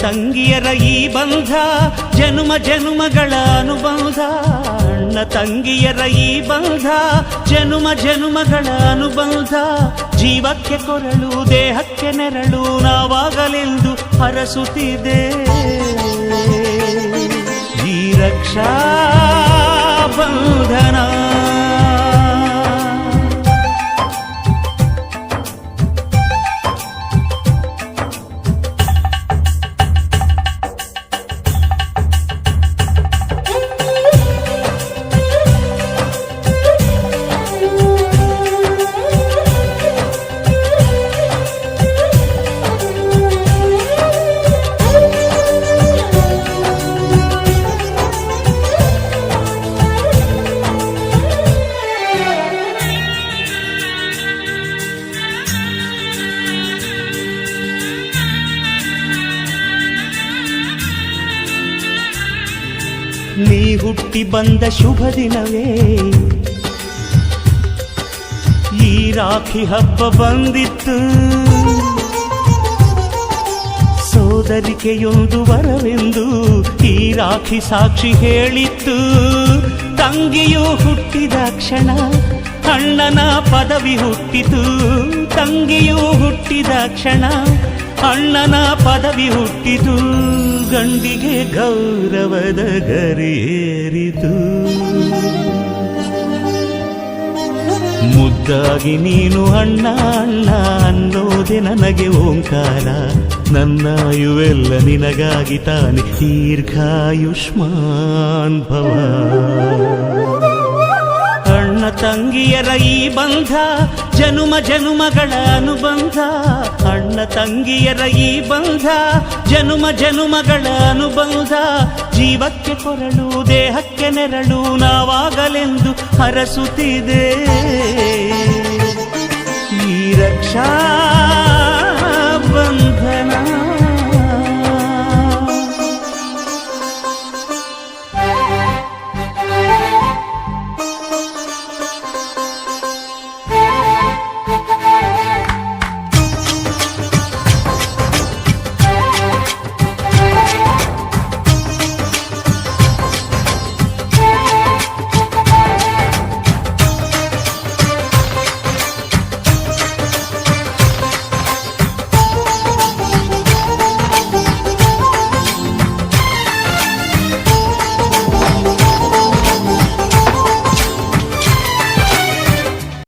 ತಂಗಿಯರ ಈ ಬಂಧ ಜನುಮ ಜನುಮಗಳ ಅನುಬಂಧ. ಅಣ್ಣ ತಂಗಿಯರ ಈ ಬಂಧ ಜನುಮ ಜನುಮಗಳ ಅನುಬಂಧ. ಜೀವಕ್ಕೆ ಕೊರಳು ದೇಹಕ್ಕೆ ನೆರಳು ನಾವಾಗಲೆಂದು ಹರಸುತ್ತಿದೆ ಈ ರಕ್ಷಾ ಬಂಧನ. ನೀ ಹುಟ್ಟಿ ಬಂದ ಶುಭ ದಿನವೇ ಈ ರಾಖಿ ಹಬ್ಬ ಬಂದಿತ್ತು. ಸೋದರಿಕೆಯೊಂದು ವರವೆಂದು ಈ ರಾಖಿ ಸಾಕ್ಷಿ ಹೇಳಿತ್ತು. ತಂಗಿಯು ಹುಟ್ಟಿದ ಕ್ಷಣ ಅಣ್ಣನ ಪದವಿ ಹುಟ್ಟಿತು. ತಂಗಿಯು ಹುಟ್ಟಿದ ಕ್ಷಣ ಅಣ್ಣನ ಪದವಿ ಹುಟ್ಟಿತು. ಗಂಡಿಗೆ ಗೌರವದ ಗರಿಯೇರಿತು. ಮುದ್ದಾಗಿ ನೀನು ಅಣ್ಣ ಅಣ್ಣ ಅನ್ನೋದೆ ನನಗೆ ಓಂಕಾರ. ನನ್ನಾಯುವೆಲ್ಲ ನಿನಗಾಗಿ ತಾನೆ ದೀರ್ಘಾಯುಷ್ಮಾನ್ ಭವ. ಅಣ್ಣ ತಂಗಿಯರ ಈ ಬಂಧ ಜನುಮ ಜನುಮಗಳ ಅನುಬಂಧ. ಅಣ್ಣ ತಂಗಿಯರ ಈ ಬಂಧ ಜನುಮ ಜನುಮಗಳ ಅನುಬಂಧ. ಜೀವಕ್ಕೆ ಕೊರಳು ದೇಹಕ್ಕೆ ನೆರಳು ನಾವಾಗಲೆಂದು ಹರಸುತ್ತಿದೆ ಈ ರಕ್ಷಾ